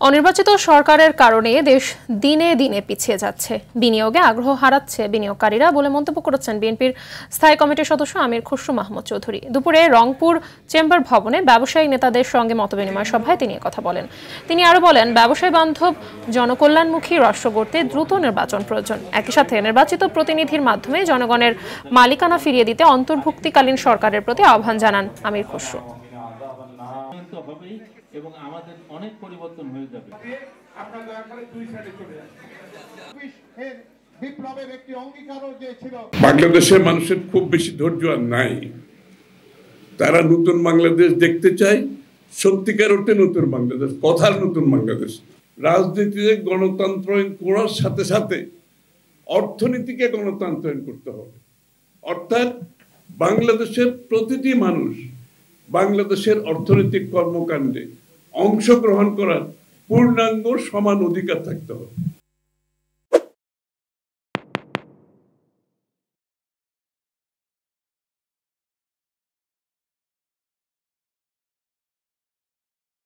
অনির্বাচিত সরকারের কারণে দেশ দিনে দিনে পিছিয়ে যাচ্ছে, বিনিয়োগে আগ্রহ হারাচ্ছে বিনিয়োগকারীরা বলে মন্তব্য করেছেন বিএনপির স্থায়ী কমিটির সদস্য আমির খসরু মাহমুদ চৌধুরী। দুপুরে রংপুর চেম্বার ভবনে ব্যবসায়ী নেতাদের সঙ্গে মতবিনিময় সভায় তিনি কথা বলেন। তিনি আরো বলেন, ব্যবসায় বান্ধব জনকল্যাণমুখী রাষ্ট্র গড়তে দ্রুত নির্বাচন প্রয়োজন। একই সাথে নির্বাচিত প্রতিনিধির মাধ্যমে জনগণের মালিকানা ফিরিয়ে দিতে অন্তর্ভুক্তিকালীন সরকারের প্রতি আহ্বান জানান আমির খসরু। এবং আমাদের অনেক পরিবর্তন হয়ে যাবে। আপনারা দয়া করে দুই সাইডে চলে যান। বিপ্লবের একটি অঙ্গীকারও যে ছিল। বাংলাদেশের মানুষের খুব বেশি ধৈর্য আর নাই। তারা নতুন বাংলাদেশ দেখতে চায়, সত্যিকার অর্থে নতুন বাংলাদেশ, কথার নতুন বাংলাদেশ। রাজনীতিতে গণতন্ত্রায়ন করার সাথে সাথে অর্থনীতিকে গণতন্ত্রায়ন করতে হবে। অর্থাৎ বাংলাদেশের প্রতিটি মানুষ বাংলাদেশের অর্থনৈতিক কর্মকাণ্ডে অংশগ্রহণ করার পূর্ণাঙ্গ সমান অধিকার থাকতে হবে।